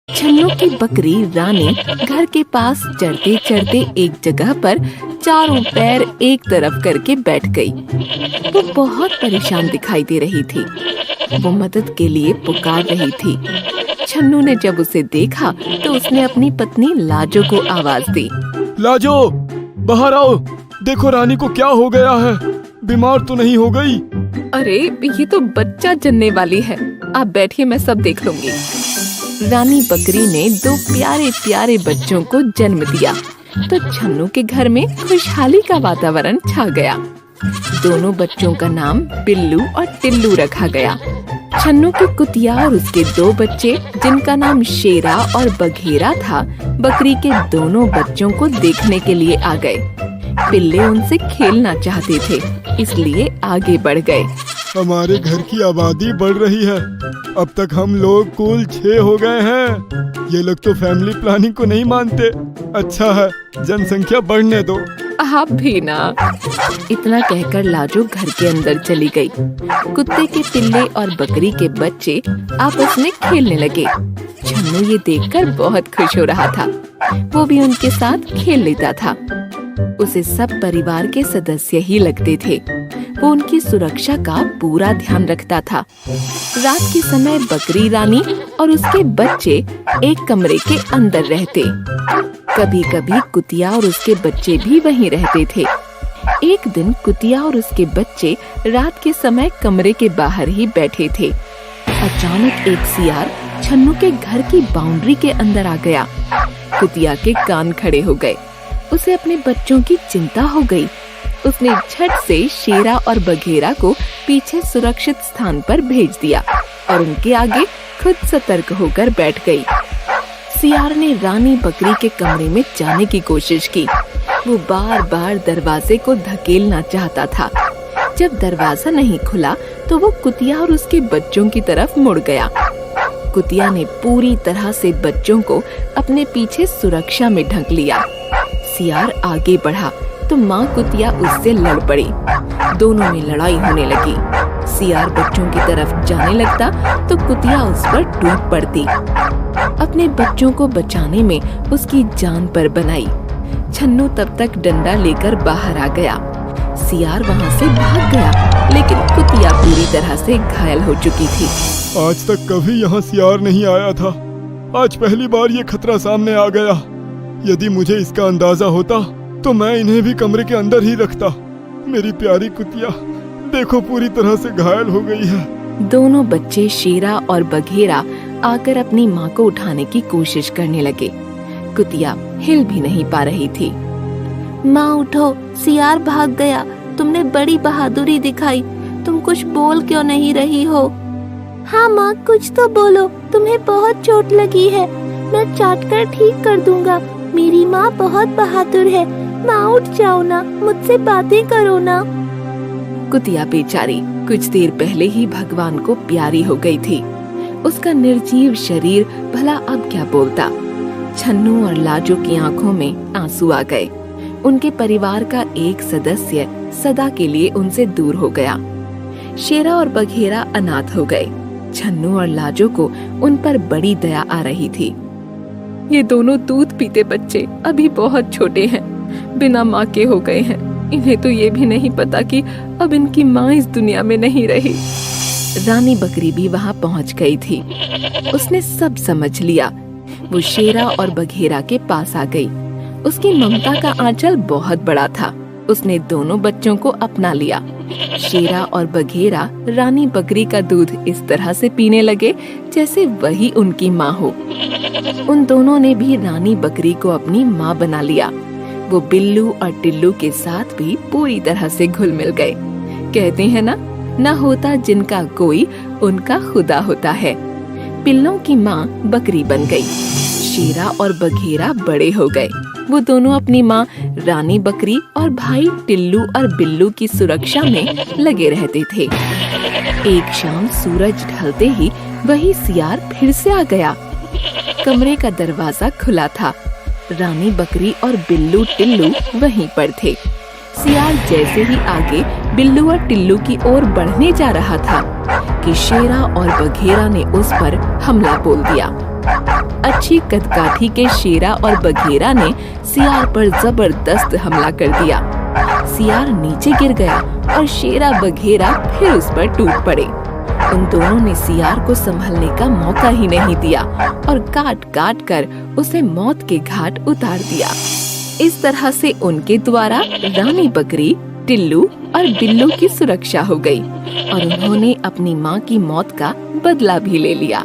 छन्नू की बकरी रानी घर के पास चढ़ते चढ़ते एक जगह पर चारों पैर एक तरफ करके बैठ गई। वो बहुत परेशान दिखाई दे रही थी। वो मदद के लिए पुकार रही थी। छन्नू ने जब उसे देखा तो उसने अपनी पत्नी लाजो को आवाज दी। लाजो, बाहर आओ, देखो रानी को क्या हो गया है, बीमार तो नहीं हो गई? अरे ये तो बच्चा जन्ने वाली है, आप बैठिए, मैं सब देख लूंगी। रानी बकरी ने दो प्यारे प्यारे बच्चों को जन्म दिया तो छन्नू के घर में खुशहाली का वातावरण छा गया। दोनों बच्चों का नाम बिल्लू और टिल्लू रखा गया। छन्नू की कुतिया और उसके दो बच्चे, जिनका नाम शेरा और बघेरा था, बकरी के दोनों बच्चों को देखने के लिए आ गए। पिल्ले उनसे खेलना चाहते थे, इसलिए आगे बढ़ गए। हमारे घर की आबादी बढ़ रही है, अब तक हम लोग कुल 6 हो गए हैं। ये लोग तो फैमिली प्लानिंग को नहीं मानते। अच्छा है, जनसंख्या बढ़ने दो। आप भी ना। इतना कहकर लाजो घर के अंदर चली गई। कुत्ते के पिल्ले और बकरी के बच्चे आपस में खेलने लगे। छन्नू ये देखकर बहुत खुश हो रहा था। वो भी उनके साथ खेल लेता था। उसे सब परिवार के सदस्य ही लगते थे। वो उनकी सुरक्षा का पूरा ध्यान रखता था। रात के समय बकरी रानी और उसके बच्चे एक कमरे के अंदर रहते। कभी कभी कुतिया और उसके बच्चे भी वहीं रहते थे। एक दिन कुतिया और उसके बच्चे रात के समय कमरे के बाहर ही बैठे थे। अचानक एक सियार छन्नू के घर की बाउंड्री के अंदर आ गया। कुतिया के कान खड़े हो गए। उसे अपने बच्चों की चिंता हो गई। उसने झट से शेरा और बघेरा को पीछे सुरक्षित स्थान पर भेज दिया और उनके आगे खुद सतर्क होकर बैठ गई। सियार ने रानी बकरी के कमरे में जाने की कोशिश की। वो बार बार दरवाजे को धकेलना चाहता था। जब दरवाजा नहीं खुला तो वो कुतिया और उसके बच्चों की तरफ मुड़ गया। कुतिया ने पूरी तरह से बच्चों को अपने पीछे सुरक्षा में ढक लिया। सियार आगे बढ़ा तो माँ कुतिया उससे लड़ पड़ी। दोनों में लड़ाई होने लगी। सियार बच्चों की तरफ जाने लगता तो कुतिया उस पर टूट पड़ती। अपने बच्चों को बचाने में उसकी जान पर बनाई। छन्नू तब तक डंडा लेकर बाहर आ गया। सियार वहाँ से भाग गया, लेकिन कुतिया पूरी तरह से घायल हो चुकी थी। आज तक कभी यहाँ सियार नहीं आया था। आज पहली बार ये खतरा सामने आ गया। यदि मुझे इसका अंदाजा होता तो मैं इन्हें भी कमरे के अंदर ही रखता। मेरी प्यारी कुतिया देखो, पूरी तरह से घायल हो गई है। दोनों बच्चे शेरा और बघेरा आकर अपनी माँ को उठाने की कोशिश करने लगे। कुतिया हिल भी नहीं पा रही थी। माँ उठो, सियार भाग गया। तुमने बड़ी बहादुरी दिखाई। तुम कुछ बोल क्यों नहीं रही हो? हाँ माँ, कुछ तो बोलो। तुम्हें बहुत चोट लगी है। मैं चाट कर ठीक कर दूंगा। मेरी माँ बहुत बहादुर है। माँ उठ जाओ ना, मुझसे बातें करो ना। कुतिया बेचारी कुछ देर पहले ही भगवान को प्यारी हो गई थी। उसका निर्जीव शरीर भला अब क्या बोलता। छन्नू और लाजो की आंखों में आंसू आ गए। उनके परिवार का एक सदस्य सदा के लिए उनसे दूर हो गया। शेरा और बघेरा अनाथ हो गए। छन्नू और लाजो को उन पर बड़ी दया आ रही थी। ये दोनों दूध पीते बच्चे अभी बहुत छोटे हैं, बिना माँ के हो गए हैं। इन्हें तो ये भी नहीं पता कि अब इनकी माँ इस दुनिया में नहीं रही। रानी बकरी भी वहाँ पहुँच गई थी। उसने सब समझ लिया। वो शेरा और बघेरा के पास आ गई। उसकी ममता का आंचल बहुत बड़ा था। उसने दोनों बच्चों को अपना लिया। शेरा और बघेरा रानी बकरी का दूध इस तरह से पीने लगे जैसे वही उनकी माँ हो। उन दोनों ने भी रानी बकरी को अपनी माँ बना लिया। वो बिल्लू और टिल्लू के साथ भी पूरी तरह से घुल मिल गए। कहते हैं ना, न होता जिनका कोई, उनका खुदा होता है। पिल्लों की माँ बकरी बन गई। शेरा और बघेरा बड़े हो गए। वो दोनों अपनी माँ रानी बकरी और भाई टिल्लू और बिल्लू की सुरक्षा में लगे रहते थे। एक शाम सूरज ढलते ही वही सियार फिर से आ गया। कमरे का दरवाजा खुला था। रानी बकरी और बिल्लू टिल्लू वहीं पर थे। सियार जैसे ही आगे बिल्लू और टिल्लू की ओर बढ़ने जा रहा था कि शेरा और बघेरा ने उस पर हमला बोल दिया। अच्छी कदकाठी के शेरा और बघेरा ने सियार पर जबरदस्त हमला कर दिया। सियार नीचे गिर गया और शेरा बघेरा फिर उस पर टूट पड़े। उन दोनों ने सियार को संभलने का मौका ही नहीं दिया और काट काट कर उसे मौत के घाट उतार दिया। इस तरह से उनके द्वारा रानी बकरी, टिल्लू और बिल्लू की सुरक्षा हो गई और उन्होंने अपनी माँ की मौत का बदला भी ले लिया।